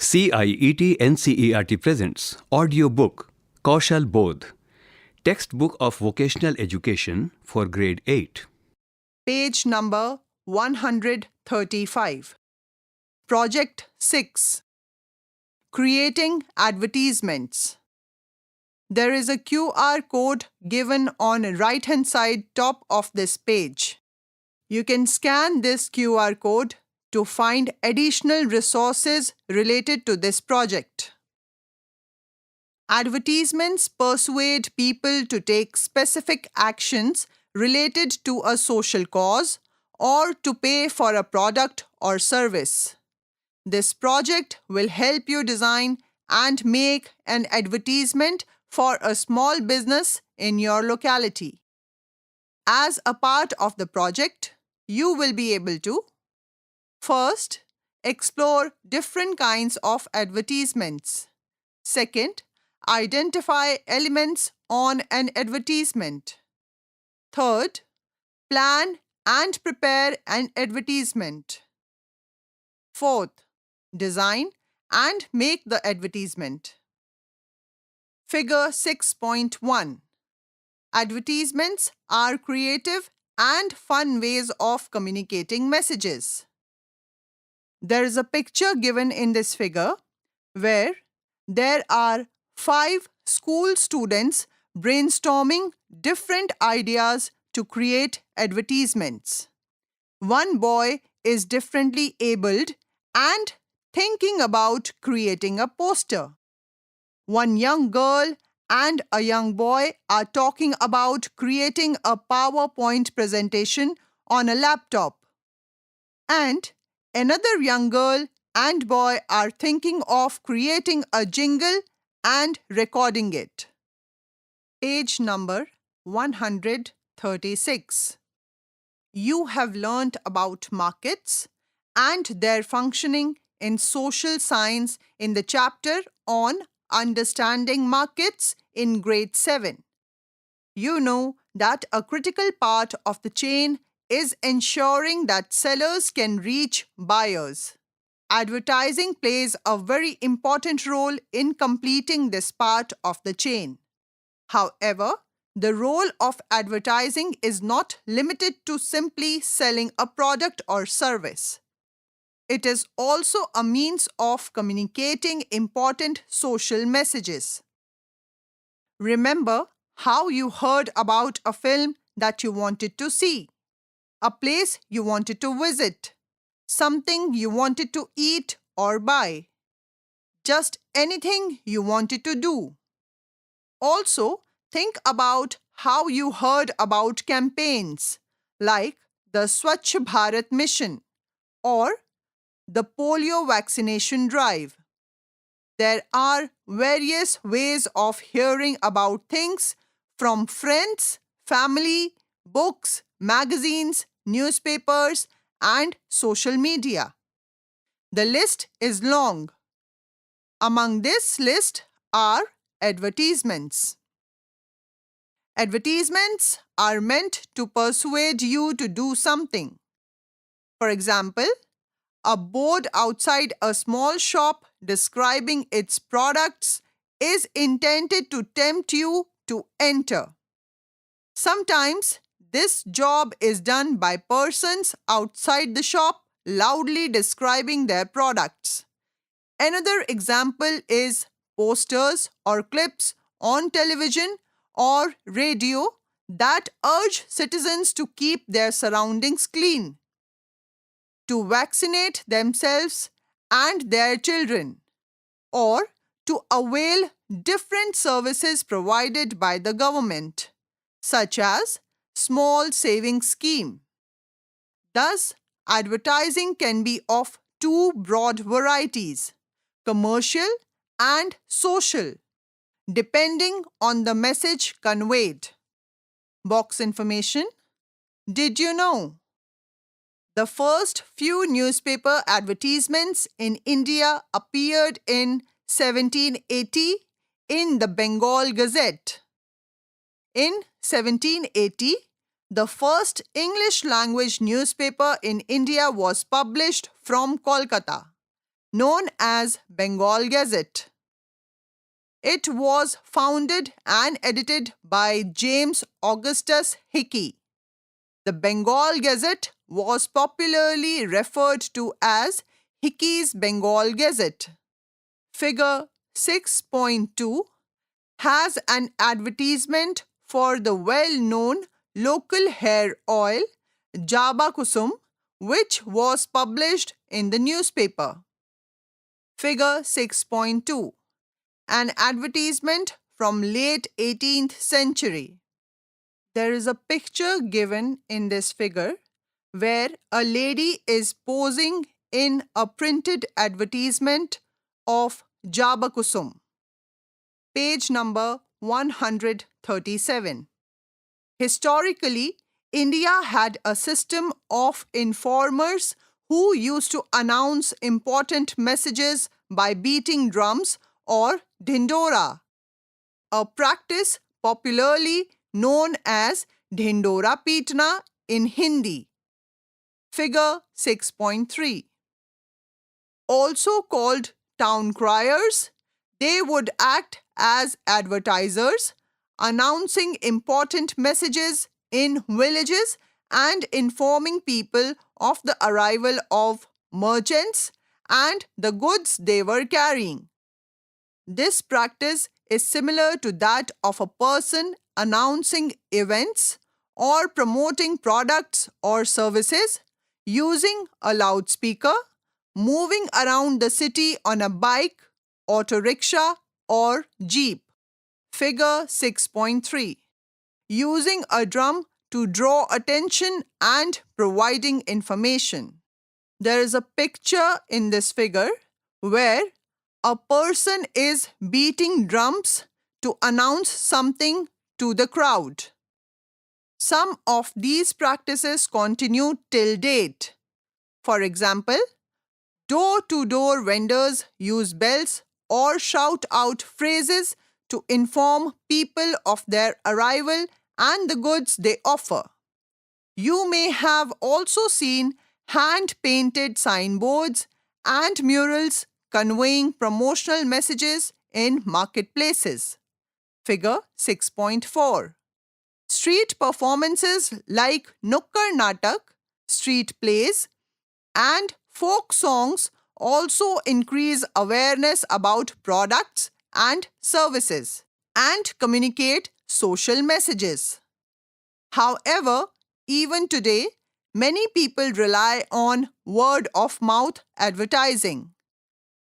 CIET NCERT presents audiobook Kaushal Bodh, textbook of vocational education for grade 8. Page number 135. Project 6. Creating Advertisements. There is a QR code given on the right-hand side top of this page. You can scan this QR code to find additional resources related to this project. Advertisements persuade people to take specific actions related to a social cause or to pay for a product or service. This project will help you design and make an advertisement for a small business in your locality. As a part of the project, you will be able to first, explore different kinds of advertisements. Second, identify elements on an advertisement. Third, plan and prepare an advertisement. Fourth, design and make the advertisement. Figure 6.1. Advertisements are creative and fun ways of communicating messages. There is a picture given in this figure where there are 5 school students brainstorming different ideas to create advertisements. One boy is differently abled and thinking about creating a poster. One young girl and a young boy are talking about creating a PowerPoint presentation on a laptop. And another young girl and boy are thinking of creating a jingle and recording it. Page number 136. You have learnt about markets and their functioning in social science in the chapter on understanding markets in grade 7. You know that a critical part of the chain is ensuring that sellers can reach buyers. Advertising plays a very important role in completing this part of the chain. However, the role of advertising is not limited to simply selling a product or service. It is also a means of communicating important social messages. Remember how you heard about a film that you wanted to see, a place you wanted to visit, something you wanted to eat or buy, just anything you wanted to do. Also, think about how you heard about campaigns like the Swachh Bharat Mission or the polio vaccination drive. There are various ways of hearing about things from friends, family, books, magazines, newspapers, and social media. The list is long. Among this list are advertisements. Advertisements are meant to persuade you to do something. For example, a board outside a small shop describing its products is intended to tempt you to enter. Sometimes this job is done by persons outside the shop loudly describing their products. Another example is posters or clips on television or radio that urge citizens to keep their surroundings clean, to vaccinate themselves and their children, or to avail different services provided by the government, such as small savings scheme. Thus, advertising can be of 2 broad varieties, commercial and social, depending on the message conveyed. Box information. Did you know? The first few newspaper advertisements in India appeared in 1780 in the Bengal Gazette. In 1780, the first English language newspaper in India was published from Kolkata. known as Bengal Gazette. It was founded and edited by James Augustus Hickey. The Bengal Gazette was popularly referred to as Hickey's Bengal Gazette. Figure 6.2 has an advertisement for the well-known local hair oil Jaba Kusum, which was published in the newspaper. Figure 6.2. An advertisement from late 18th century. There is a picture given in this figure where a lady is posing in a printed advertisement of Jaba Kusum. Page number 137. Historically, India had a system of informers who used to announce important messages by beating drums or dhindora, a practice popularly known as dhindora peetna in Hindi. Figure 6.3. Also called town criers, they would act as advertisers, announcing important messages in villages and informing people of the arrival of merchants and the goods they were carrying. This practice is similar to that of a person announcing events or promoting products or services using a loudspeaker, moving around the city on a bike, auto rickshaw, or jeep. Figure 6.3. Using a drum to draw attention and providing information. There is a picture in this figure where a person is beating drums to announce something to the crowd. Some of these practices continue till date. For example, door-to-door vendors use bells or shout out phrases to inform people of their arrival and the goods they offer. You may have also seen hand-painted signboards and murals conveying promotional messages in marketplaces. Figure 6.4. Street performances like Nukkar Natak, street plays, and folk songs also increase awareness about products and services and communicate social messages. However, even today, many people rely on word-of-mouth advertising,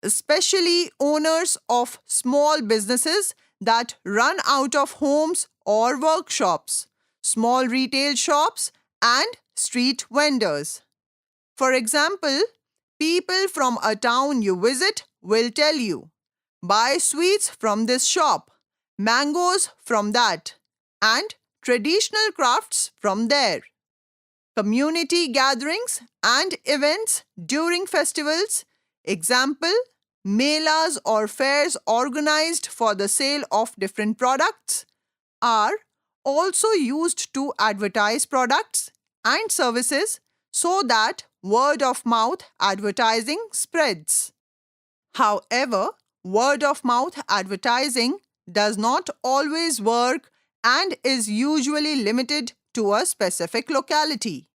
especially owners of small businesses that run out of homes or workshops, small retail shops, and street vendors. For example, people from a town you visit will tell you, buy sweets from this shop, mangoes from that, and traditional crafts from there. Community gatherings and events during festivals, example, melas or fairs organized for the sale of different products, are also used to advertise products and services so that word-of-mouth advertising spreads. However, word-of-mouth advertising does not always work and is usually limited to a specific locality.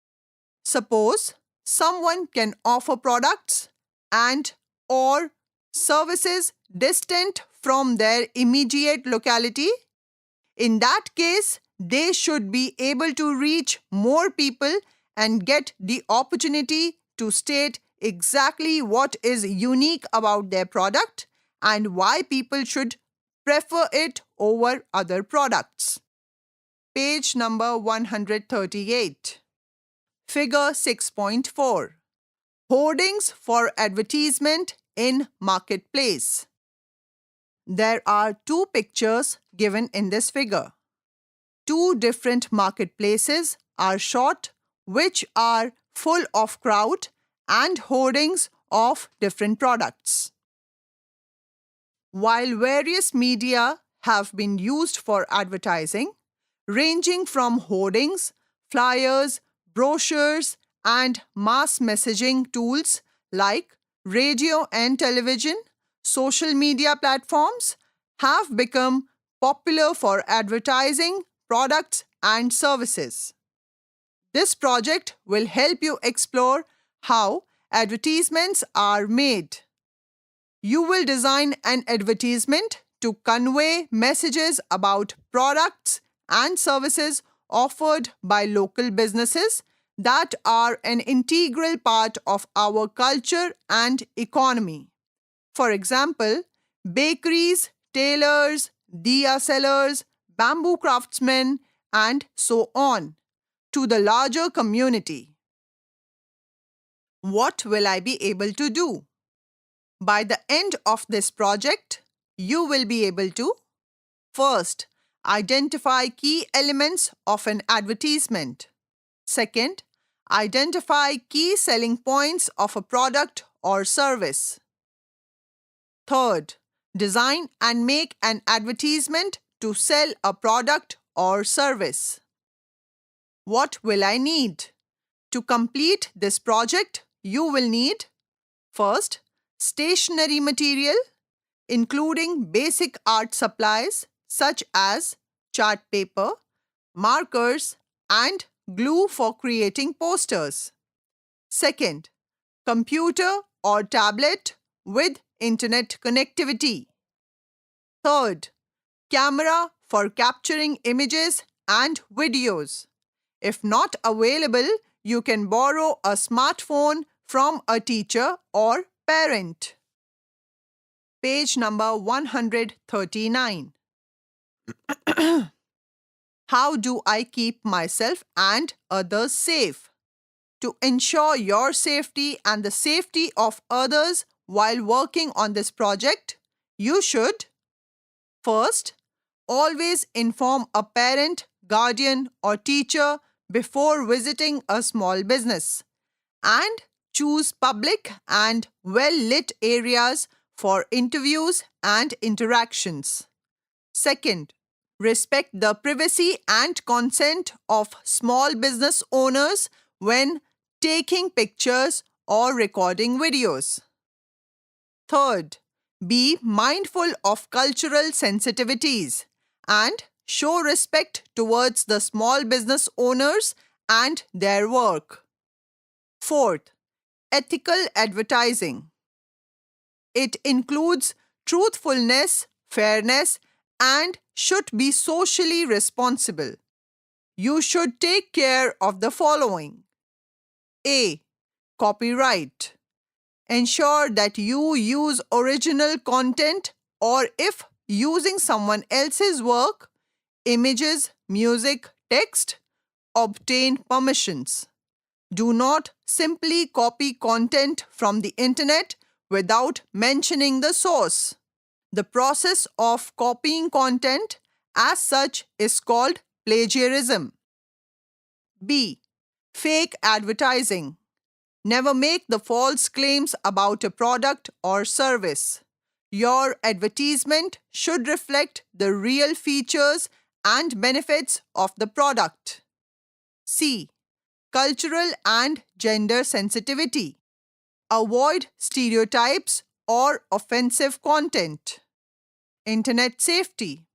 Suppose someone can offer products and or services distant from their immediate locality. In that case, they should be able to reach more people and get the opportunity to state exactly what is unique about their product and why people should prefer it over other products. Page number 138. Figure 6.4. Hoardings for advertisement in marketplace. There are two pictures given in this figure. Two different marketplaces are shot which are full of crowd and hoardings of different products. While various media have been used for advertising, ranging from hoardings, flyers, brochures, and mass messaging tools like radio and television, social media platforms have become popular for advertising products and services. This project will help you explore how advertisements are made. You will design an advertisement to convey messages about products and services offered by local businesses that are an integral part of our culture and economy. For example, bakeries, tailors, diya sellers, bamboo craftsmen, and so on, to the larger community. What will I be able to do? By the end of this project, you will be able to first, identify key elements of an advertisement. Second, identify key selling points of a product or service. Third, design and make an advertisement to sell a product or service. What will I need? To complete this project, you will need first, stationery material, including basic art supplies such as chart paper, markers, and glue for creating posters. Second, computer or tablet with internet connectivity. Third, camera for capturing images and videos. If not available, you can borrow a smartphone from a teacher or parent. Page number 139. How do I keep myself and others safe? To ensure your safety and the safety of others while working on this project, you should first, always inform a parent, guardian, or teacher before visiting a small business, and choose public and well-lit areas for interviews and interactions. Second, respect the privacy and consent of small business owners when taking pictures or recording videos. Third, be mindful of cultural sensitivities and show respect towards the small business owners and their work. Fourth, ethical advertising. It includes truthfulness, fairness, and should be socially responsible. You should take care of the following. A. Copyright. Ensure that you use original content, or if using someone else's work, images, music, text, obtain permissions. Do not simply copy content from the internet without mentioning the source. The process of copying content as such is called plagiarism. B. Fake advertising. Never make the false claims about a product or service. Your advertisement should reflect the real features and benefits of the product. C. Cultural and gender sensitivity. Avoid stereotypes or offensive content. Internet safety.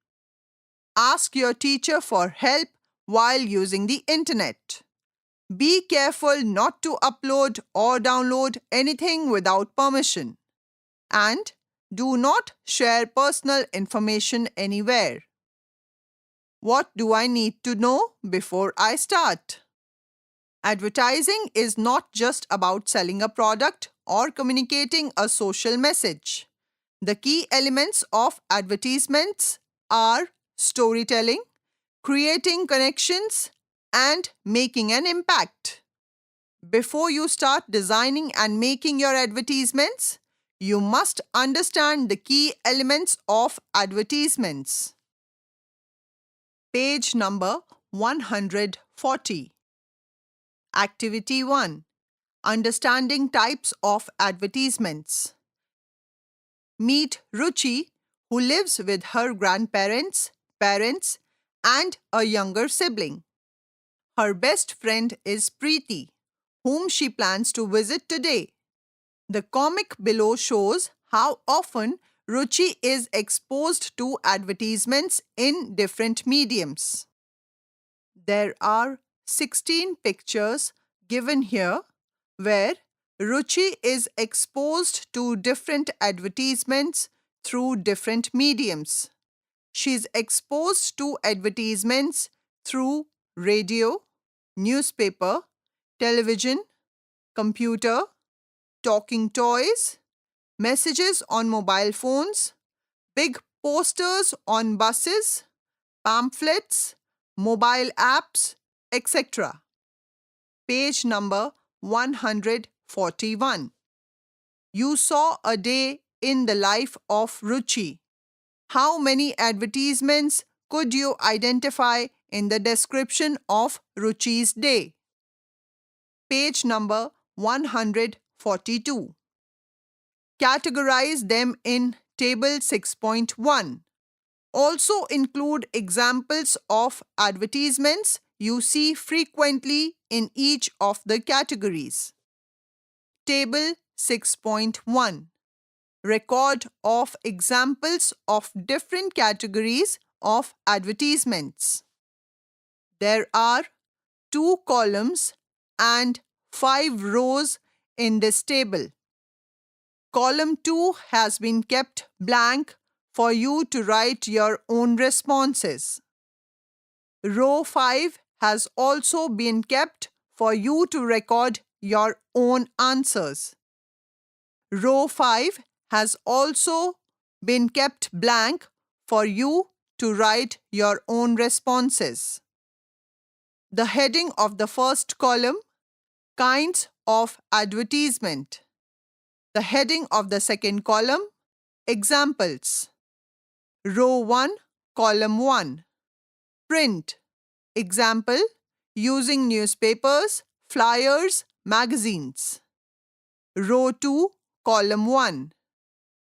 Ask your teacher for help while using the internet. Be careful not to upload or download anything without permission. And do not share personal information anywhere. What do I need to know before I start? Advertising is not just about selling a product or communicating a social message. The key elements of advertisements are storytelling, creating connections, and making an impact. Before you start designing and making your advertisements, you must understand the key elements of advertisements. Page number 140. Activity 1. Understanding types of advertisements. Meet Ruchi, who lives with her grandparents, parents, and a younger sibling. Her best friend is Preeti, whom she plans to visit today. The comic below shows how often Ruchi is exposed to advertisements in different mediums. There are 16 pictures given here where Ruchi is exposed to different advertisements through different mediums. She is exposed to advertisements through radio, newspaper, television, computer, talking toys, messages on mobile phones, big posters on buses, pamphlets, mobile apps, etc. Page number 141. You saw a day in the life of Ruchi. How many advertisements could you identify in the description of Ruchi's day? Page number 142. Categorize them in Table 6.1. Also include examples of advertisements you see frequently in each of the categories. Table 6.1. Record of examples of different categories of advertisements. There are 2 columns and 5 rows in this table. Column 2 has been kept blank for you to write your own responses. Row 5 has also been kept for you to record your own answers. Row 5 has also been kept blank for you to write your own responses. The heading of the first column, Kinds of Advertisement. The heading of the second column, Examples. Row 1, Column 1. Print. Example, using newspapers, flyers, magazines. Row 2, Column 1.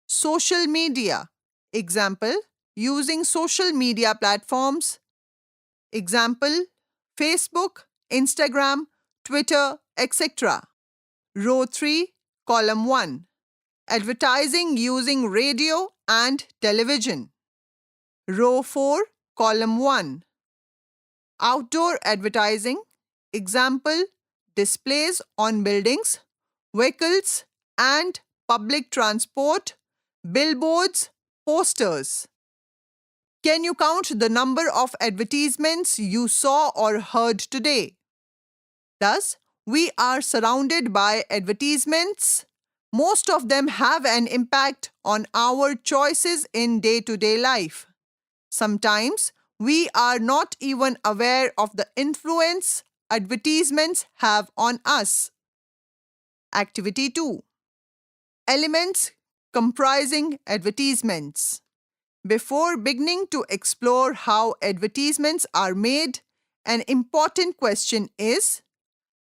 Social media. Example, using social media platforms. Example, Facebook, Instagram, Twitter, etc. Row 3, Column 1. Advertising using radio and television. Row 4, Column 1. Outdoor advertising. Example, displays on buildings, vehicles and public transport, billboards, posters. Can you count the number of advertisements you saw or heard today? Thus, we are surrounded by advertisements. Most of them have an impact on our choices in day-to-day life. Sometimes, we are not even aware of the influence advertisements have on us. Activity 2. Elements comprising advertisements. Before beginning to explore how advertisements are made, an important question is,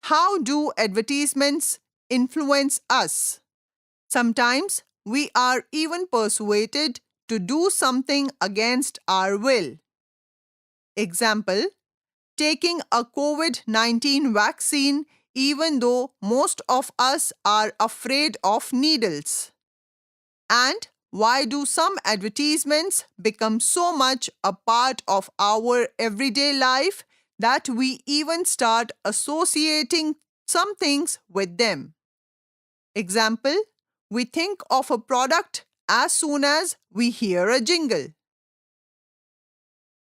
how do advertisements influence us? Sometimes we are even persuaded to do something against our will. Example, taking a COVID-19 vaccine even though most of us are afraid of needles. And why do some advertisements become so much a part of our everyday life that we even start associating some things with them? Example, we think of a product as soon as we hear a jingle.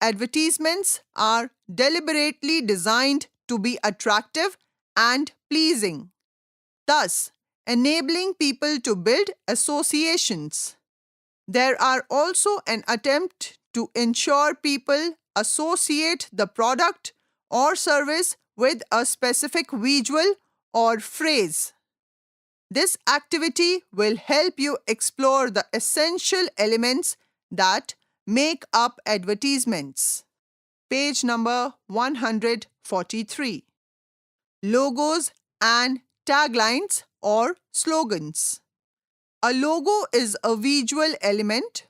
Advertisements are deliberately designed to be attractive and pleasing, thus enabling people to build associations. There are also an attempt to ensure people associate the product or service with a specific visual or phrase. This activity will help you explore the essential elements that make up advertisements. Page number 143. Logos and taglines or slogans. A logo is a visual element,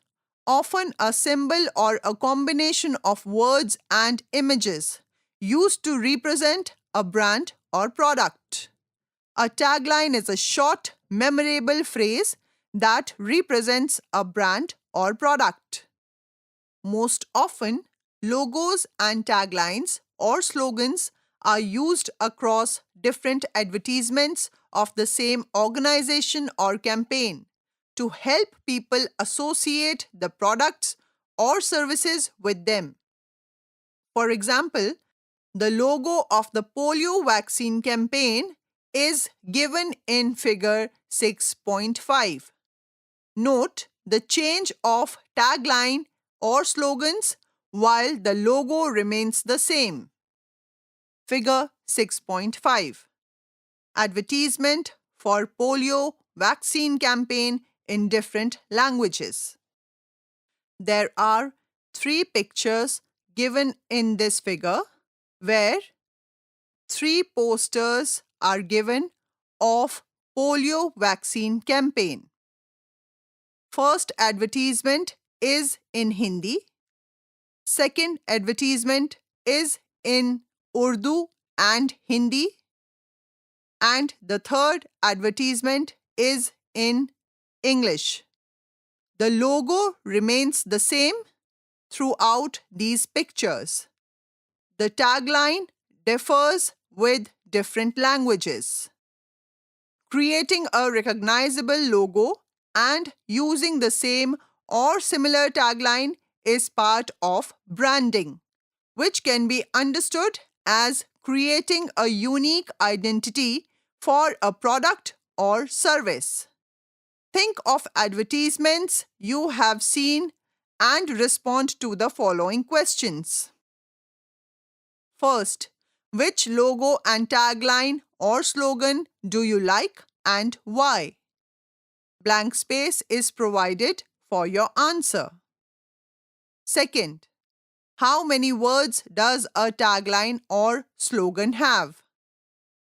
often a symbol or a combination of words and images, used to represent a brand or product. A tagline is a short, memorable phrase that represents a brand or product. Most often, logos and taglines or slogans are used across different advertisements of the same organization or campaign to help people associate the products or services with them. For example, the logo of the polio vaccine campaign is given in figure 6.5. Note the change of tagline or slogans while the logo remains the same. Figure 6.5. Advertisement for polio vaccine campaign in different languages. There are 3 pictures given in this figure where 3 posters are given of polio vaccine campaign. First advertisement is in Hindi. Second advertisement is in Urdu and Hindi. And the third advertisement is in English. The logo remains the same throughout these pictures. The tagline differs with different languages. Creating a recognizable logo and using the same or similar tagline is part of branding, which can be understood as creating a unique identity for a product or service. Think of advertisements you have seen and respond to the following questions. First, which logo and tagline or slogan do you like and why? Blank space is provided for your answer. Second, how many words does a tagline or slogan have?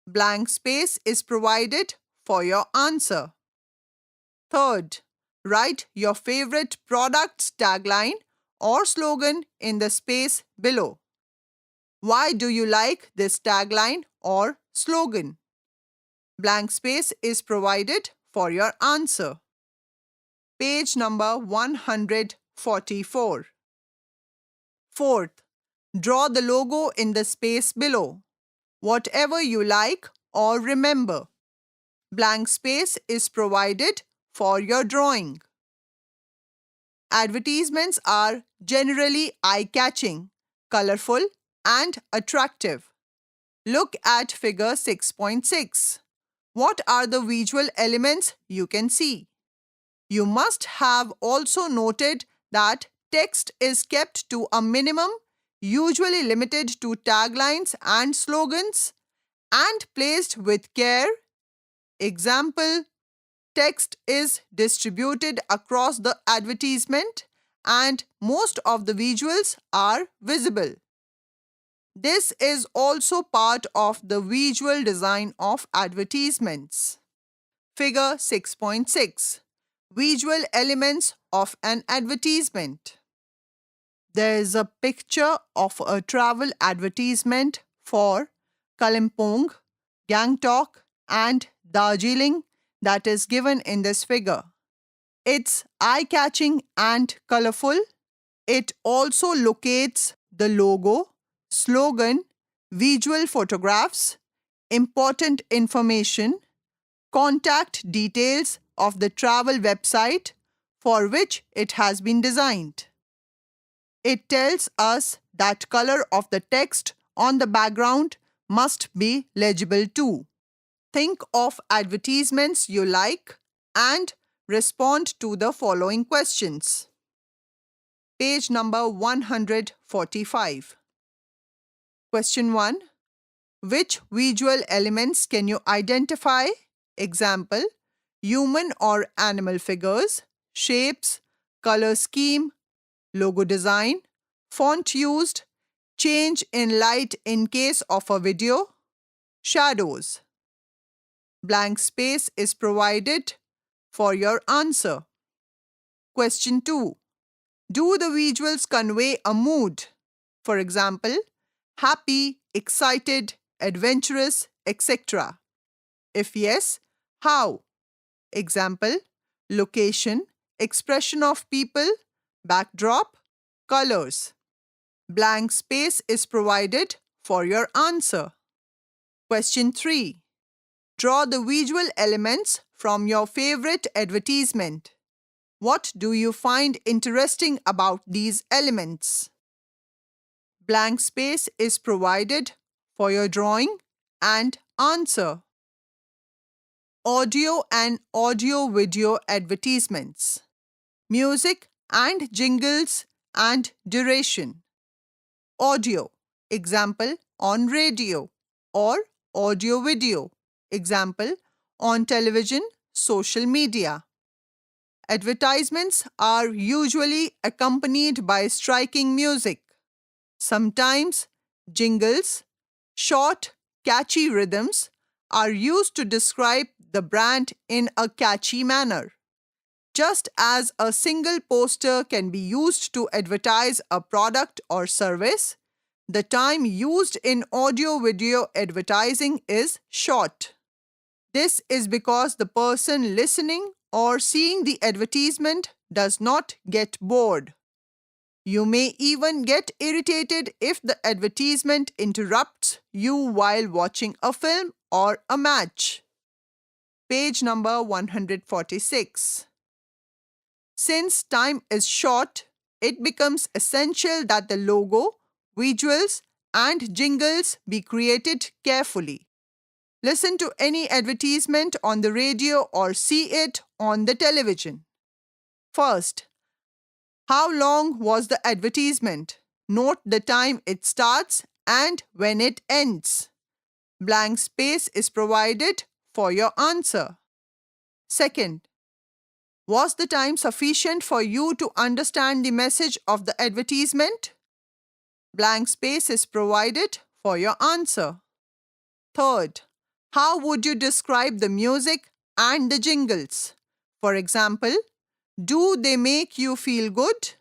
Blank space is provided for your answer. Third, write your favorite product's tagline or slogan in the space below. Why do you like this tagline or slogan? Blank space is provided for your answer. Page number 144. Fourth, draw the logo in the space below. Whatever you like or remember. Blank space is provided for your drawing. Advertisements are generally eye-catching, colorful, and attractive. Look at figure 6.6. What are the visual elements you can see? You must have also noted that text is kept to a minimum, usually limited to taglines and slogans, and placed with care. Example, text is distributed across the advertisement and most of the visuals are visible. This is also part of the visual design of advertisements. Figure 6.6. Visual elements of an advertisement. There is a picture of a travel advertisement for Kalimpong, Gangtok, and Darjeeling that is given in this figure. It's eye-catching and colorful. It also locates the logo, slogan, visual photographs, important information, contact details of the travel website for which it has been designed. It tells us that color of the text on the background must be legible too. Think of advertisements you like and respond to the following questions. Page number 145. Question 1. Which visual elements can you identify? Example, human or animal figures, shapes, color scheme, logo design, font used, change in light in case of a video, shadows. Blank space is provided for your answer. Question 2. Do the visuals convey a mood? For example, happy, excited, adventurous, etc. If yes, how? Example, location, expression of people, backdrop, colors. Blank space is provided for your answer. Question 3. Draw the visual elements from your favorite advertisement. What do you find interesting about these elements? Blank space is provided for your drawing and answer. Audio and audio-video advertisements. Music and jingles and duration. Audio, example, on radio, or audio-video, example, on television, social media. Advertisements are usually accompanied by striking music. Sometimes jingles, short, catchy rhythms, are used to describe the brand in a catchy manner. Just as a single poster can be used to advertise a product or service, the time used in audio-video advertising is short. This is because the person listening or seeing the advertisement does not get bored. You may even get irritated if the advertisement interrupts you while watching a film or a match. Page number 146. Since time is short, it becomes essential that the logo, visuals, and jingles be created carefully. Listen to any advertisement on the radio or see it on the television. First, how long was the advertisement? Note the time it starts and when it ends. Blank space is provided for your answer. Second, was the time sufficient for you to understand the message of the advertisement? Blank space is provided for your answer. Third, how would you describe the music and the jingles? For example, do they make you feel good?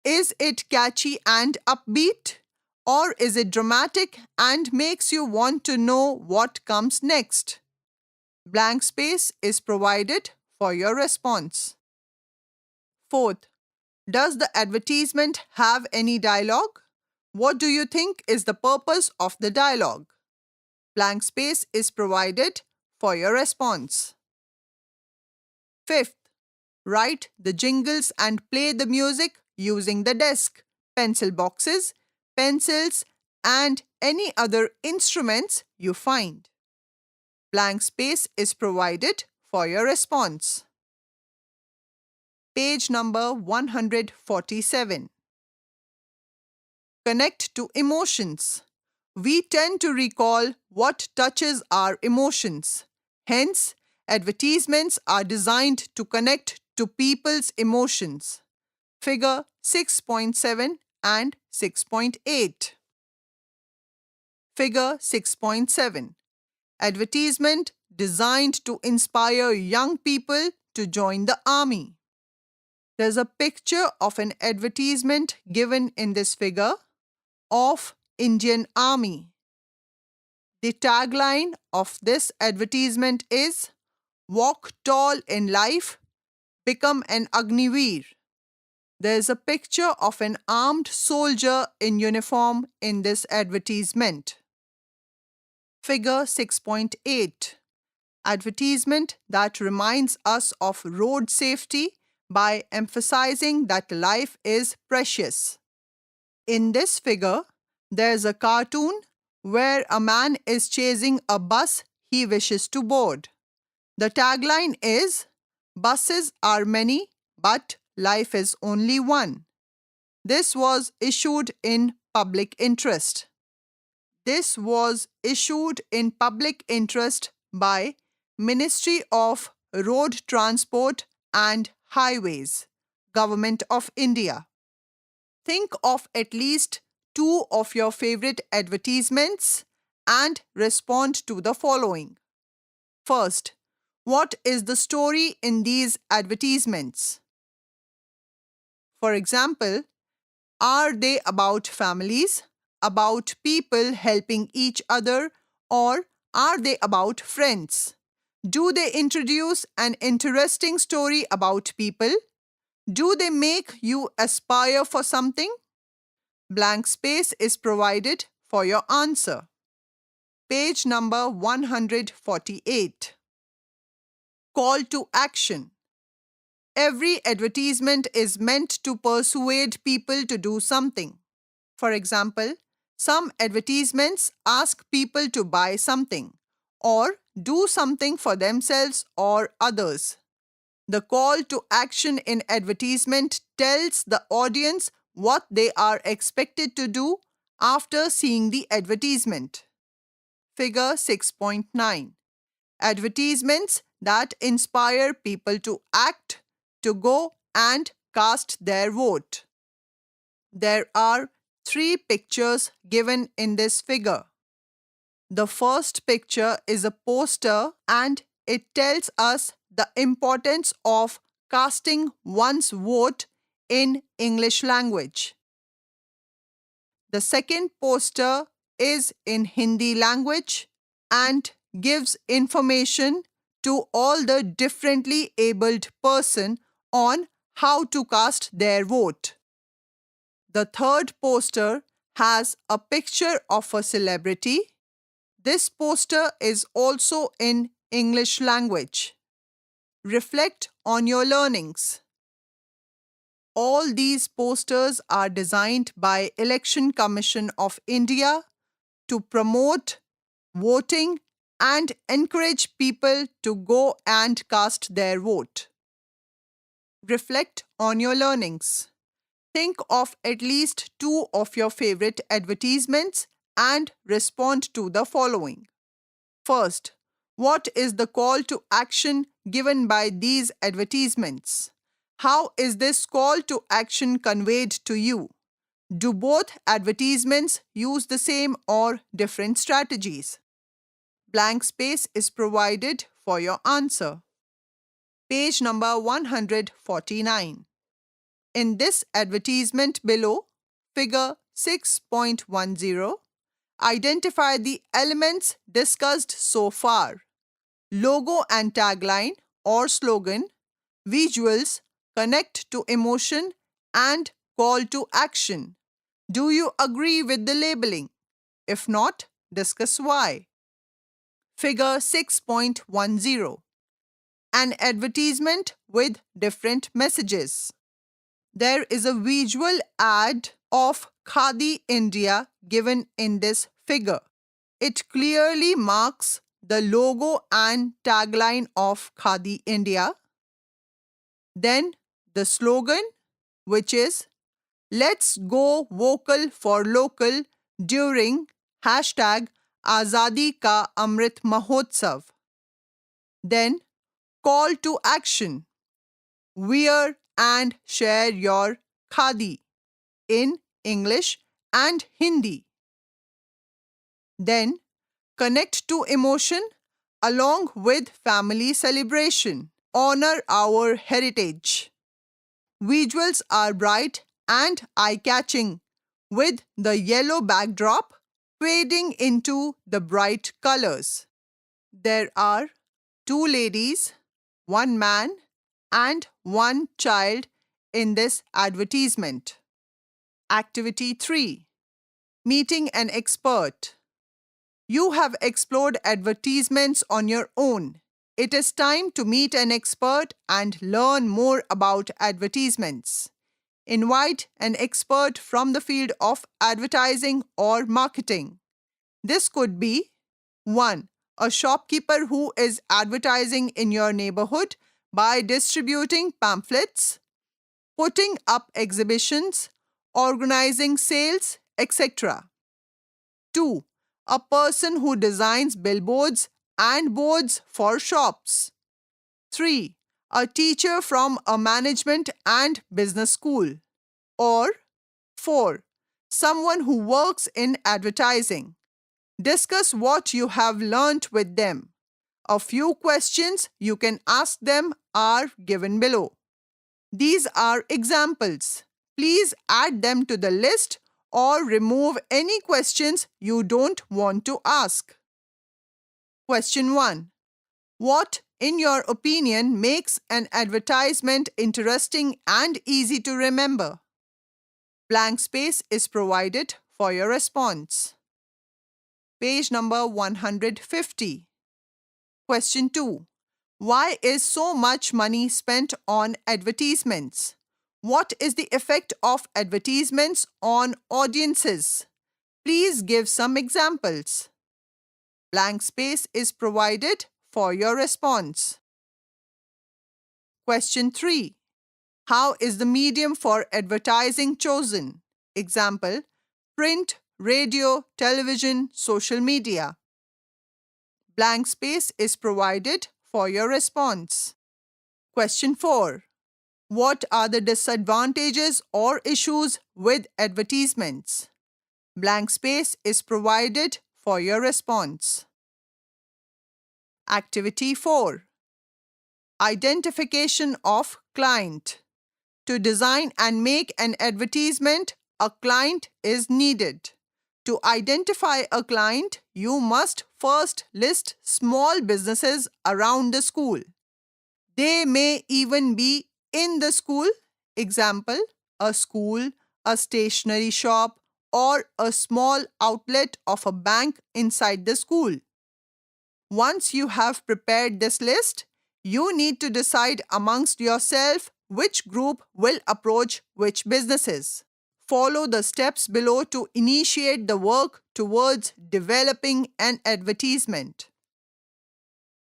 Is it catchy and upbeat? Or is it dramatic and makes you want to know what comes next? Blank space is provided for your response. Fourth, does the advertisement have any dialogue? What do you think is the purpose of the dialogue? Blank space is provided for your response. Fifth, write the jingles and play the music using the desk, pencil boxes, pencils, and any other instruments you find. Blank space is provided for your response. Page number 147. Connect to emotions. We tend to recall what touches our emotions. Hence, advertisements are designed to connect to people's emotions. Figure 6.7 and 6.8. Figure 6.7. Advertisement designed to inspire young people to join the army. There's a picture of an advertisement given in this figure of Indian Army. The tagline of this advertisement is "Walk tall in life, become an Agniveer." There is a picture of an armed soldier in uniform in this advertisement. Figure 6.8. Advertisement that reminds us of road safety by emphasizing that life is precious. In this figure, there's a cartoon where a man is chasing a bus he wishes to board. The tagline is, "Buses are many, but life is only one." This was issued in public interest. This was issued in public interest by Ministry of Road Transport and Highways, Government of India. Think of at least 2 of your favorite advertisements and respond to the following. First, what is the story in these advertisements? For example, are they about families, about people helping each other, or Are they about friends? Do they introduce an interesting story about people? Do they make you aspire for something? Blank space is provided for your answer. Page number 148. Call to action. Every advertisement is meant to persuade people to do something. For example, some advertisements ask people to buy something or do something for themselves or others. The call to action in advertisement tells the audience what they are expected to do after seeing the advertisement. Figure 6.9. Advertisements that inspire people to act, to go and cast their vote. There are 3 pictures given in this figure. The first picture is a poster and it tells us the importance of casting one's vote in English language. The second poster is in Hindi language and gives information to all the differently abled person on how to cast their vote. The third poster has a picture of a celebrity. This poster is also in English language. Reflect on your learnings. All these posters are designed by Election Commission of India to promote voting and encourage people to go and cast their vote. Reflect on your learnings. Think of at least 2 of your favorite advertisements and respond to the following. First, what is the call to action given by these advertisements? How is this call to action conveyed to you? Do both advertisements use the same or different strategies? Blank space is provided for your answer. Page number 149. In this advertisement below, figure 6.10, identify the elements discussed so far. Logo and tagline or slogan, visuals, connect to emotion, and call to action. Do you agree with the labeling? If not, discuss why. Figure 6.10. An advertisement with different messages. There is a visual ad of Khadi India given in this figure. It clearly marks the logo and tagline of Khadi India. Then the slogan, which is "Let's go vocal for local" during #Azadi Ka Amrit Mahotsav. Then call to action. Wear and share your khadi in English and Hindi. Then connect to emotion along with family celebration. Honor our heritage. Visuals are bright and eye-catching with the yellow backdrop fading into the bright colors. There are 2 ladies, 1 man, and 1 child in this advertisement. Activity 3. Meeting an expert. You have explored advertisements on your own. It is time to meet an expert and learn more about advertisements. Invite an expert from the field of advertising or marketing. This could be 1. A shopkeeper who is advertising in your neighborhood by distributing pamphlets, putting up exhibitions, organizing sales, etc. 2. A person who designs billboards and boards for shops. 3. A teacher from a management and business school. Or 4. Someone who works in advertising. Discuss what you have learnt with them. A few questions you can ask them are given below. These are examples. Please add them to the list or remove any questions you don't want to ask. Question 1. What, in your opinion, makes an advertisement interesting and easy to remember? Blank space is provided for your response. Page number 150. Question 2. Why is so much money spent on advertisements? What is the effect of advertisements on audiences? Please give some examples. Blank space is provided for your response. Question 3. How is the medium for advertising chosen? Example: print, radio, television, social media. Blank space is provided for your response. Question 4. What are the disadvantages or issues with advertisements? Blank space is provided for your response. Activity 4. Identification of client. To design and make an advertisement, a client is needed. To identify a client, you must first list small businesses around the school. They may even be in the school. Example: a school, a stationery shop, or a small outlet of a bank inside the school. Once you have prepared this list, you need to decide amongst yourself which group will approach which businesses. Follow the steps below to initiate the work towards developing an advertisement.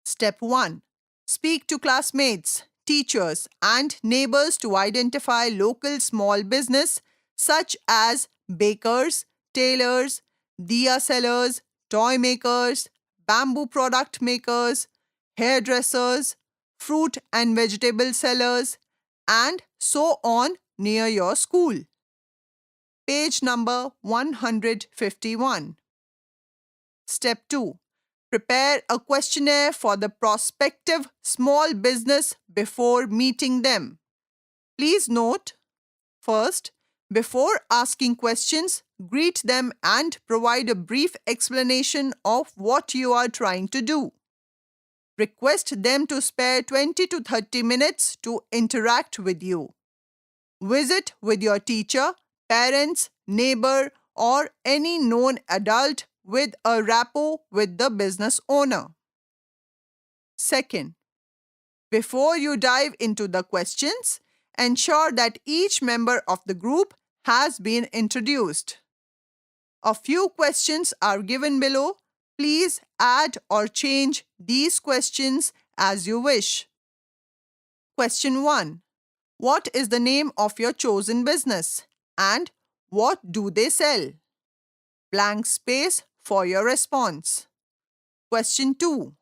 Step 1. Speak to classmates, teachers, and neighbors to identify local small business such as bakers, tailors, diya sellers, toy makers, bamboo product makers, hairdressers, fruit and vegetable sellers, and so on near your school. Page number 151. Step 2. Prepare a questionnaire for the prospective small business before meeting them. Please note, first, before asking questions, greet them and provide a brief explanation of what you are trying to do. Request them to spare 20 to 30 minutes to interact with you. Visit with your teacher, parents, neighbor, or any known adult with a rapport with the business owner. Second, before you dive into the questions, ensure that each member of the group has been introduced. A few questions are given below. Please add or change these questions as you wish. Question 1. What is the name of your chosen business and what do they sell? Blank space for your response. Question 2.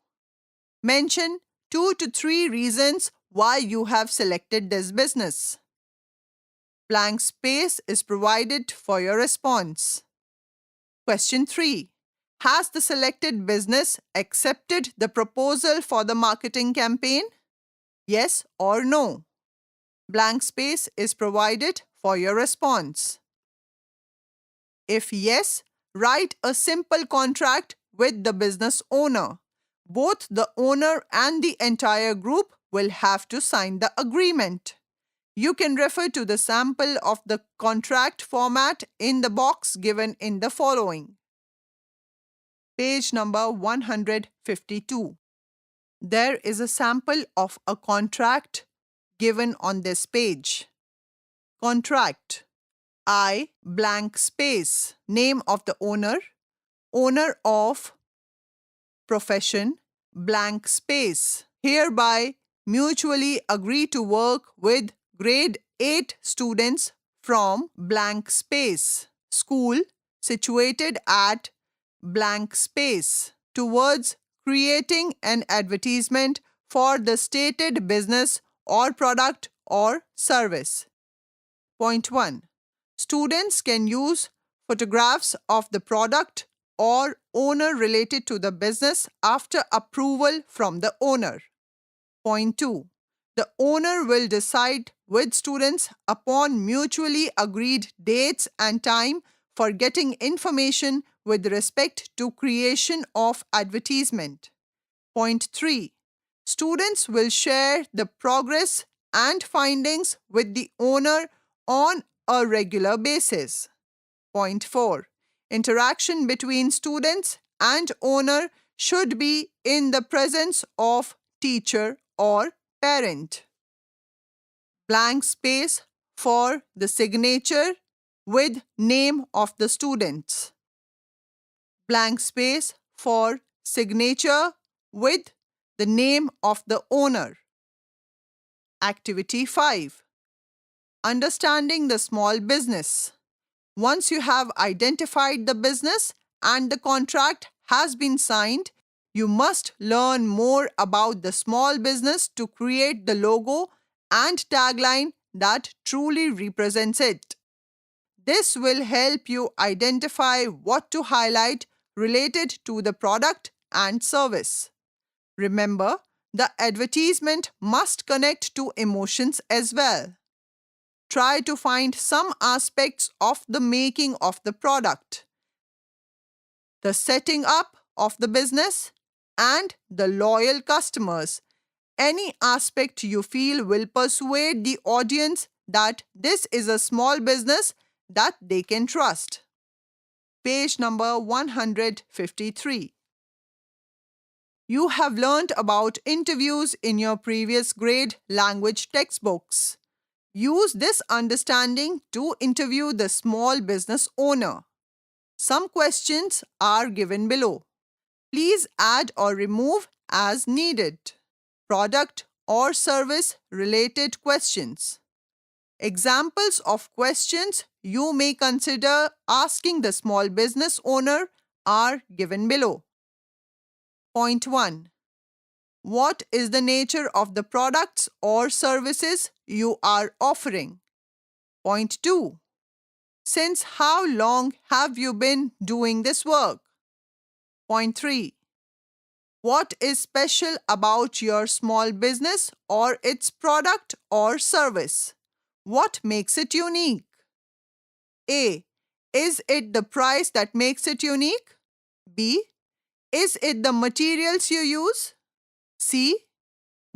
Mention 2 to 3 reasons why you have selected this business. Blank space is provided for your response. Question 3. Has the selected business accepted the proposal for the marketing campaign? Yes or no? Blank space is provided for your response. If yes, write a simple contract with the business owner. Both the owner and the entire group will have to sign the agreement. You can refer to the sample of the contract format in the box given in the following. Page number 152. There is a sample of a contract given on this page. Contract. I blank space. Name of the owner. Owner of. Profession blank space. Hereby mutually agree to work with grade 8 students from blank space. School situated at blank space towards creating an advertisement for the stated business or product or service. Point 1. Students can use photographs of the product or owner related to the business after approval from the owner. Point 2. The owner will decide with students upon mutually agreed dates and time for getting information with respect to creation of advertisement. Point 3. Students will share the progress and findings with the owner on a regular basis. Point 4. Interaction between students and owner should be in the presence of teacher or parent. Blank space for the signature with name of the students. Blank space for signature with the name of the owner. Activity 5. Understanding the small business. Once you have identified the business and the contract has been signed, you must learn more about the small business to create the logo and tagline that truly represents it. This will help you identify what to highlight related to the product and service. Remember, the advertisement must connect to emotions as well. Try to find some aspects of the making of the product, the setting up of the business, and the loyal customers. Any aspect you feel will persuade the audience that this is a small business that they can trust. Page number 153. You have learned about interviews in your previous grade language textbooks. Use this understanding to interview the small business owner. Some questions are given below. Please add or remove as needed. Product or service related questions. Examples of questions you may consider asking the small business owner are given below. Point 1. What is the nature of the products or services you are offering? Point 2. Since how long have you been doing this work? Point 3. What is special about your small business or its product or service? What makes it unique? A. Is it the price that makes it unique? B. Is it the materials you use? C.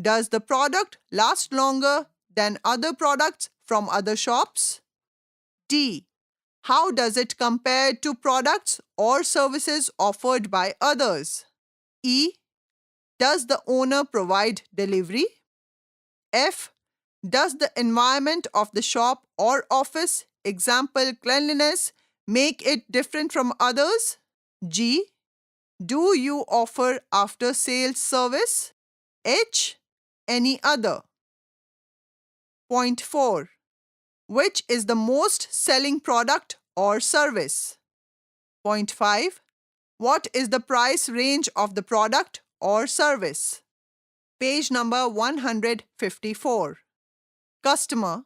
Does the product last longer than other products from other shops? D. How does it compare to products or services offered by others? E. Does the owner provide delivery? F. Does the environment of the shop or office, example cleanliness, make it different from others? G. Do you offer after-sales service? H. Any other? Point 4. Which is the most selling product or service? Point 5. What is the price range of the product or service? Page number 154. Customer,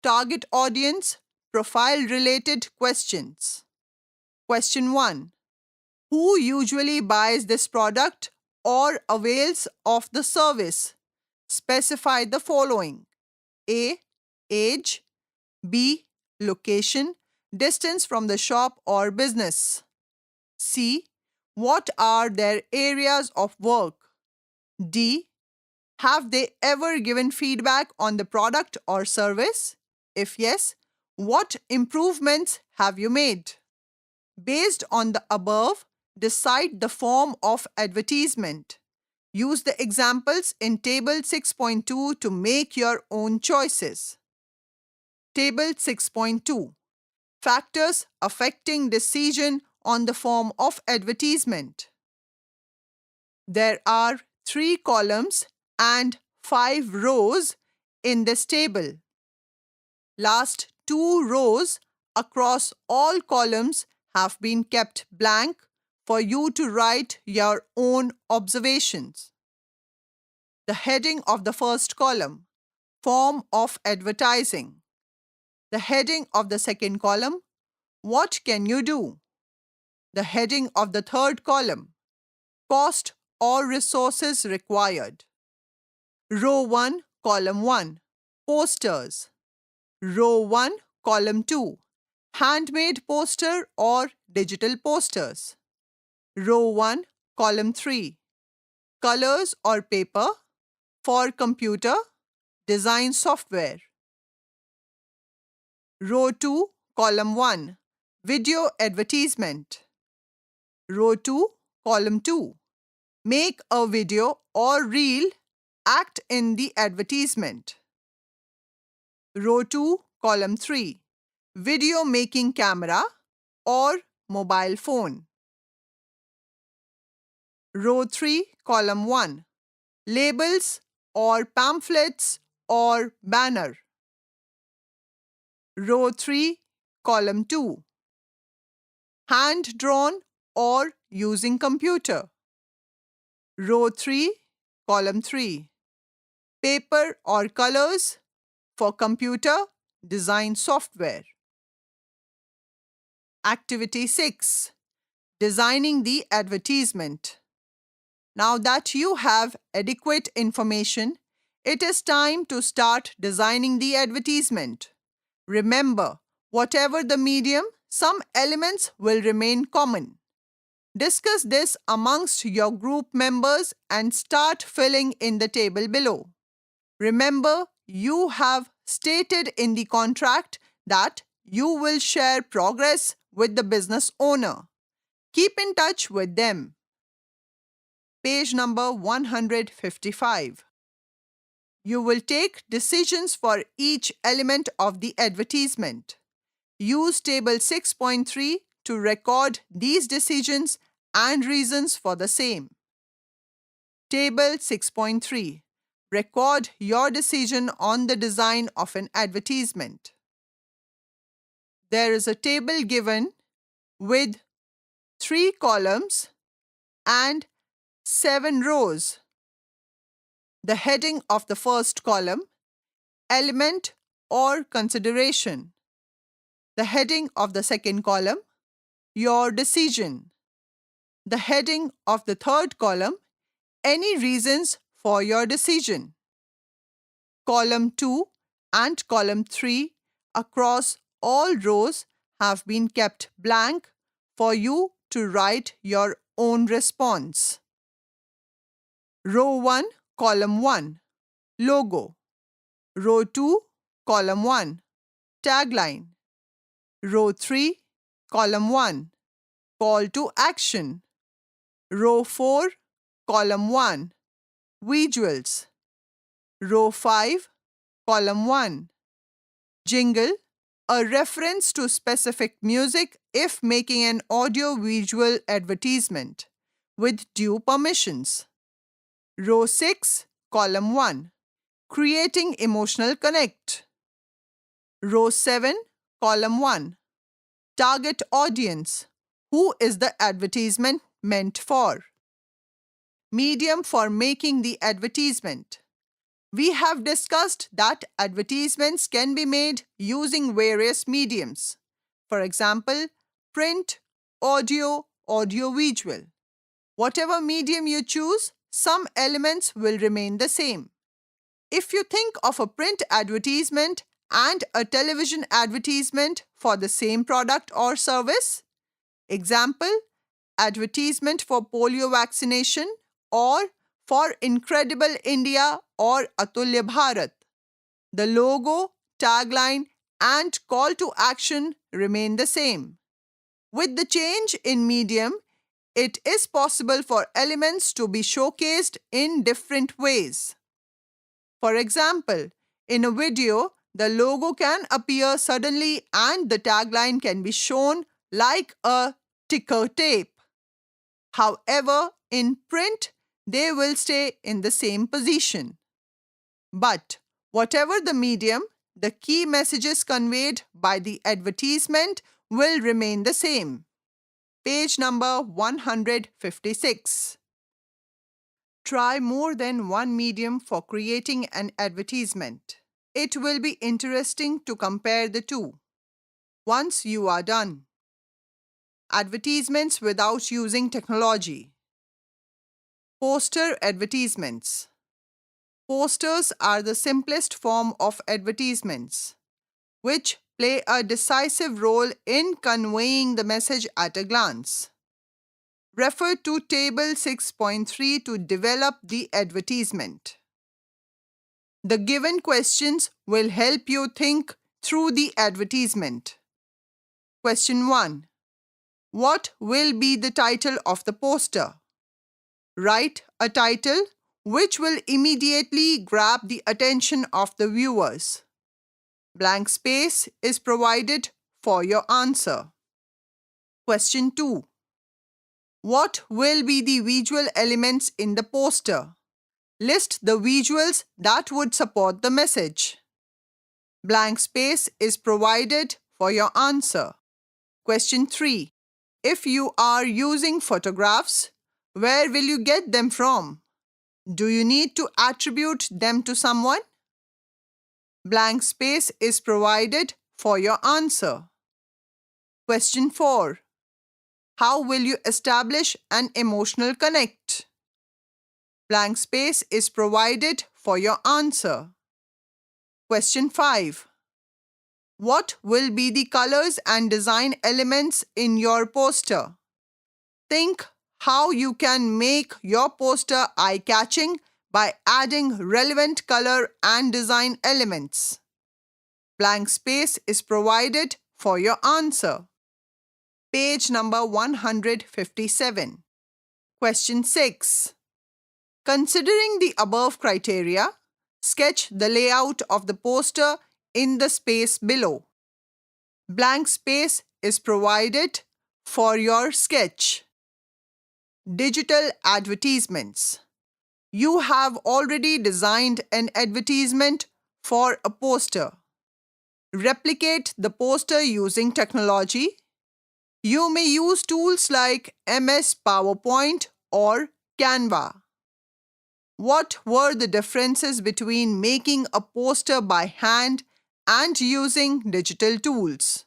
target audience, profile-related questions. Question 1. Who usually buys this product or avails of the service? Specify the following. A. Age. B. Location, distance from the shop or business. C. What are their areas of work? D. Have they ever given feedback on the product or service? If yes, what improvements have you made? Based on the above, decide the form of advertisement. Use the examples in Table 6.2 to make your own choices. Table 6.2. Factors affecting decision on the form of advertisement. There are 3 columns and 5 rows in this table. Last 2 rows across all columns have been kept blank for you to write your own observations. The heading of the first column, form of advertising. The heading of the second column, what can you do? The heading of the third column, cost or resources required. Row 1, column 1, posters. Row 1, column 2, handmade poster or digital posters. Row 1, column 3, colors or paper. For computer, design software. Row 2, column 1, video advertisement. Row 2, column 2, make a video or reel, act in the advertisement. Row 2, column 3, video making camera or mobile phone. Row 3, column 1, labels or pamphlets or banner. Row 3, column 2, hand-drawn or using computer. Row 3, column 3, paper or colors for computer design software. Activity 6, designing the advertisement. Now that you have adequate information, it is time to start designing the advertisement. Remember, whatever the medium, some elements will remain common. Discuss this amongst your group members and start filling in the table below. Remember, you have stated in the contract that you will share progress with the business owner. Keep in touch with them. Page number 155. You will take decisions for each element of the advertisement. Use table 6.3 to record these decisions and reasons for the same. Table 6.3. Record your decision on the design of an advertisement. There is a table given with 3 columns and 7 rows. The heading of the first column, element or consideration. The heading of the second column, your decision. The heading of the third column, any reasons for your decision. Column 2 and column 3 across all rows have been kept blank for you to write your own response. Row 1, column 1, logo. Row 2, column 1, tagline. Row 3, column 1, call to action. Row 4, column 1, visuals. Row 5, column 1, jingle, a reference to specific music if making an audio-visual advertisement, with due permissions. Row 6, column 1, creating emotional connect. Row 7, column 1, target audience, who is the advertisement meant for. Medium for making the advertisement. We have discussed that advertisements can be made using various mediums. For example, print, audio, audio-visual. Whatever medium you choose, some elements will remain the same. If you think of a print advertisement and a television advertisement for the same product or service, example, advertisement for polio vaccination or for Incredible India or Atulya Bharat, the logo, tagline, and call to action remain the same. With the change in medium, it is possible for elements to be showcased in different ways. For example, in a video, the logo can appear suddenly and the tagline can be shown like a ticker tape. However, in print, they will stay in the same position. But whatever the medium, the key messages conveyed by the advertisement will remain the same. Page number 156. Try more than one medium for creating an advertisement. It will be interesting to compare the two. Once you are done. Advertisements without using technology. Poster advertisements. Posters are the simplest form of advertisements, which play a decisive role in conveying the message at a glance. Refer to Table 6.3 to develop the advertisement. The given questions will help you think through the advertisement. Question 1. What will be the title of the poster? Write a title which will immediately grab the attention of the viewers. Blank space is provided for your answer. Question 2. What will be the visual elements in the poster? List the visuals that would support the message. Blank space is provided for your answer. Question 3. If you are using photographs, where will you get them from? Do you need to attribute them to someone? Blank space is provided for your answer. Question 4. How will you establish an emotional connect? Blank space is provided for your answer. Question 5. What will be the colors and design elements in your poster? Think how you can make your poster eye-catching by adding relevant color and design elements. Blank space is provided for your answer. Page number 157. Question 6. Considering the above criteria, sketch the layout of the poster in the space below. Blank space is provided for your sketch. Digital advertisements. You have already designed an advertisement for a poster. Replicate the poster using technology. You may use tools like MS PowerPoint or Canva. What were the differences between making a poster by hand and using digital tools?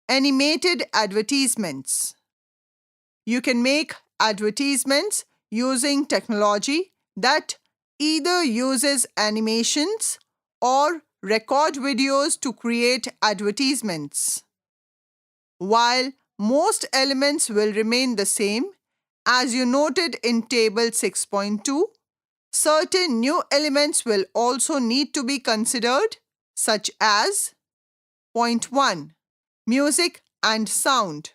Animated advertisements. You can make advertisements using technology that either uses animations or record videos to create advertisements. While most elements will remain the same, as you noted in Table 6.2, certain new elements will also need to be considered, such as Point 1. Music and sound.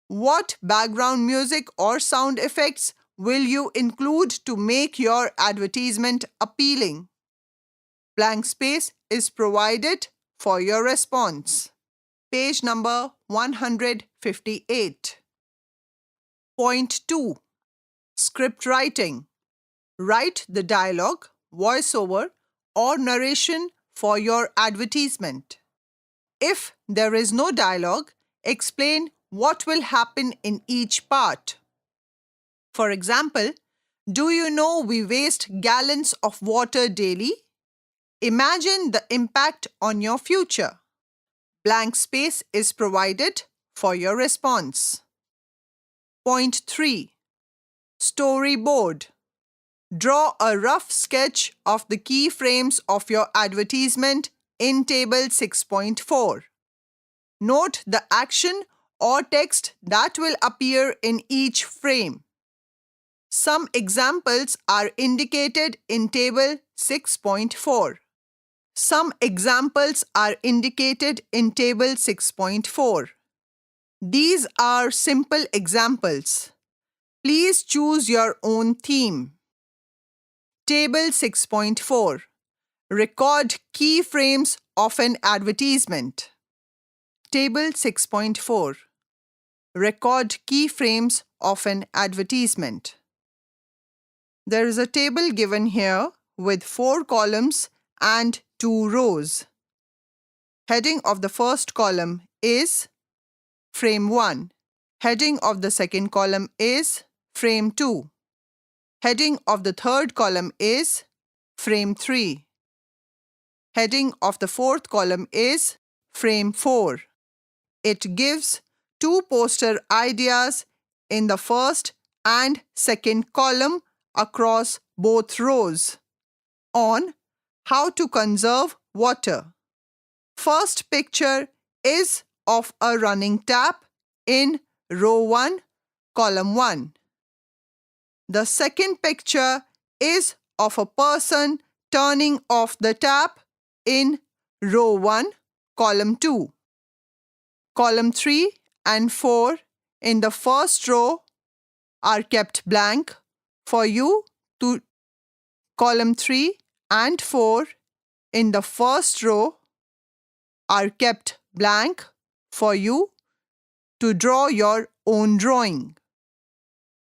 What background music or sound effects will you include to make your advertisement appealing? Blank space is provided for your response. Page number 158. Point 2. Script writing. Write the dialogue, voiceover, or narration for your advertisement. If there is no dialogue, explain what will happen in each part. For example, do you know we waste gallons of water daily? Imagine the impact on your future. Blank space is provided for your response. Point 3. Storyboard. Draw a rough sketch of the key frames of your advertisement in Table 6.4. Note the action or text that will appear in each frame. Some examples are indicated in Table 6.4. These are simple examples. Please choose your own theme. Table 6.4. Record key frames of an advertisement. Table 6.4. Record key frames of an advertisement. There is a table given here with 4 columns and 2 rows. Heading of the first column is Frame 1. Heading of the second column is Frame 2. Heading of the third column is Frame 3. Heading of the fourth column is Frame 4. It gives 2 poster ideas in the first and second column across both rows on how to conserve water. First picture is of a running tap in row 1 column 1. The second picture is of a person turning off the tap in row 1, column 2. Column 3 and 4 in the first row are kept blank for you to column 3 and 4 in the first row are kept blank for you to draw your own drawing.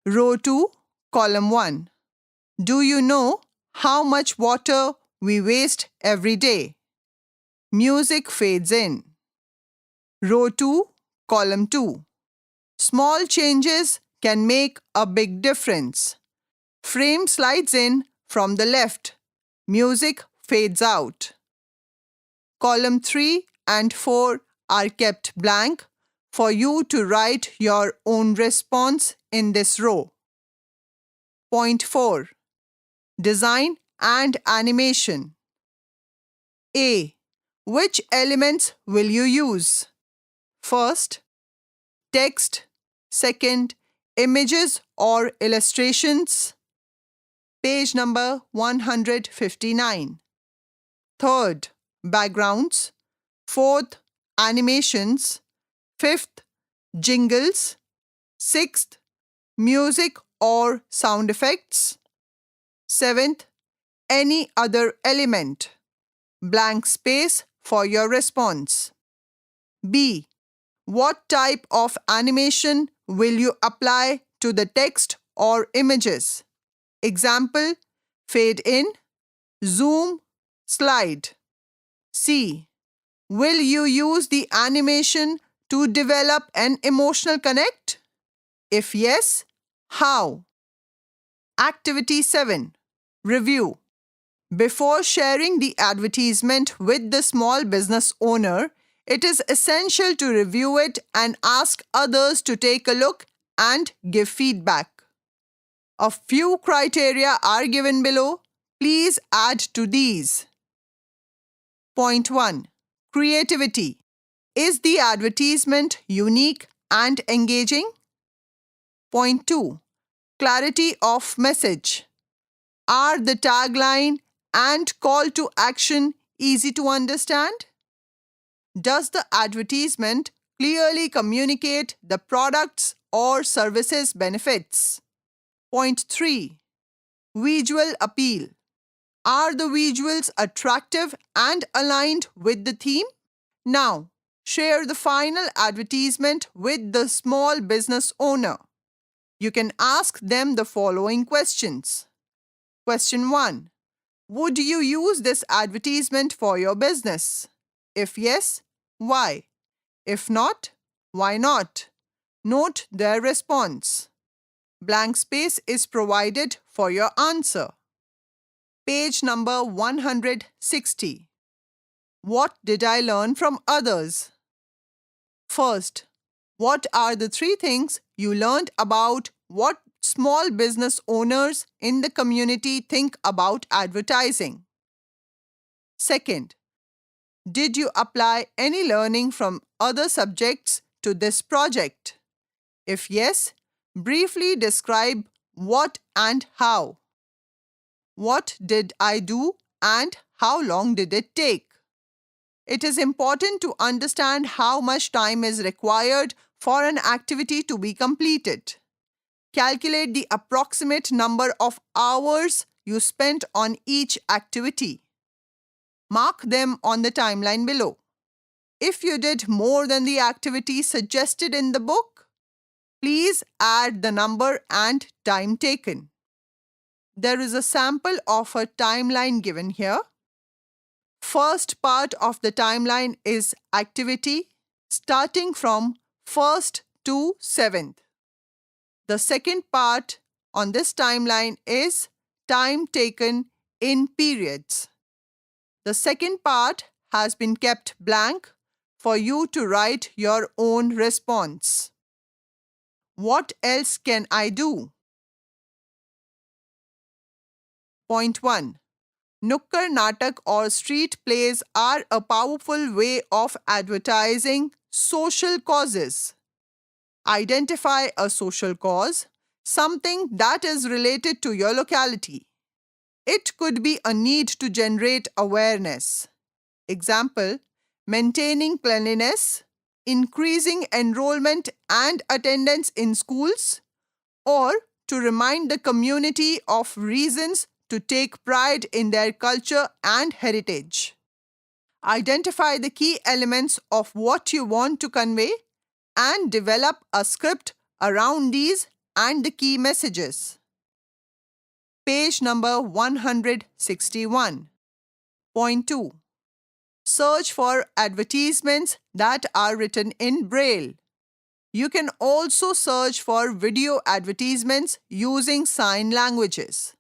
Row 2, column 1. Do you know how much water we waste every day? Music fades in. Row 2, column 2. Small changes can make a big difference. Frame slides in from the left. Music fades out. Column 3 and 4 are kept blank for you to write your own response in this row. Point 4. Design and animation. A. Which elements will you use? First, text. Second, images or illustrations. Page number 159. Third, backgrounds. Fourth, animations. Fifth, jingles. Sixth, music or sound effects. Seventh, any other element. Blank space for your response. B. What type of animation will you apply to the text or images? Example, fade in, zoom, slide. C. Will you use the animation to develop an emotional connect? If yes, how? Activity 7. Review. Before sharing the advertisement with the small business owner, it is essential to review it and ask others to take a look and give feedback. A few criteria are given below. Please add to these. Point 1. Creativity. Is the advertisement unique and engaging? Point 2. Clarity of message. Are the tagline and call to action easy to understand? Does the advertisement clearly communicate the products or services benefits? Point 3. Visual appeal. Are the visuals attractive and aligned with the theme? Now, share the final advertisement with the small business owner. You can ask them the following questions. Question 1. Would you use this advertisement for your business? If yes, why? If not, why not? Note their response. Blank space is provided for your answer. Page number 160. What did I learn from others? First, what are the 3 things you learned about what small business owners in the community think about advertising? Second, did you apply any learning from other subjects to this project? If yes, briefly describe what and how. What did I do and how long did it take? It is important to understand how much time is required for an activity to be completed. Calculate the approximate number of hours you spent on each activity. Mark them on the timeline below. If you did more than the activity suggested in the book, please add the number and time taken. There is a sample of a timeline given here. First part of the timeline is activity starting from 1st to 7th. The second part on this timeline is time taken in periods. The second part has been kept blank for you to write your own response. What else can I do? Point 1. Nukkar Natak or street plays are a powerful way of advertising social causes. Identify a social cause, something that is related to your locality. It could be a need to generate awareness. Example, maintaining cleanliness, increasing enrollment and attendance in schools, or to remind the community of reasons to take pride in their culture and heritage. Identify the key elements of what you want to convey and develop a script around these and the key messages. Page number 161. Point 2. Search for advertisements that are written in Braille. You can also search for video advertisements using sign languages.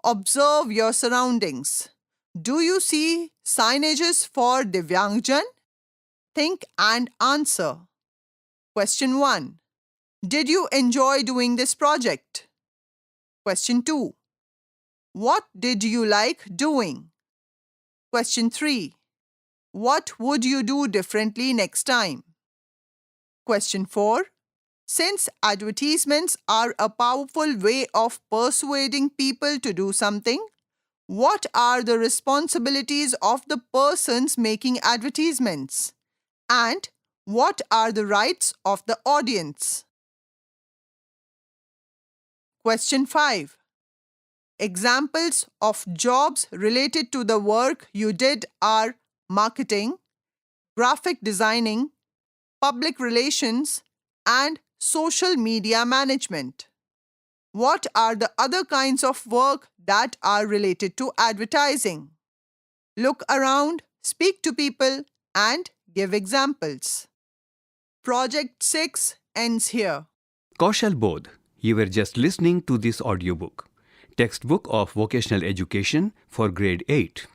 Observe your surroundings. Do you see signages for Divyangjan? Think and answer. Question 1. Did you enjoy doing this project? Question 2. What did you like doing? Question 3. What would you do differently next time? Question 4. Since advertisements are a powerful way of persuading people to do something, what are the responsibilities of the persons making advertisements? And what are the rights of the audience? Question 5. Examples of jobs related to the work you did are marketing, graphic designing, public relations, and social media management. What are the other kinds of work that are related to advertising? Look around, speak to people, and give examples. Project 6 ends here. Kaushal Bodh, you were just listening to this audiobook. Textbook of Vocational Education for Grade 8.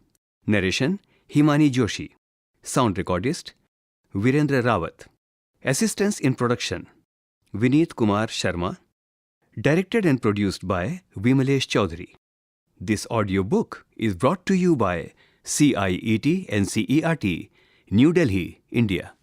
Narration, Himani Joshi. Sound recordist, Virendra Rawat. Assistance in production, Vineet Kumar Sharma. Directed and produced by Vimalesh Chaudhary. This audiobook is brought to you by CIET NCERT, New Delhi, India.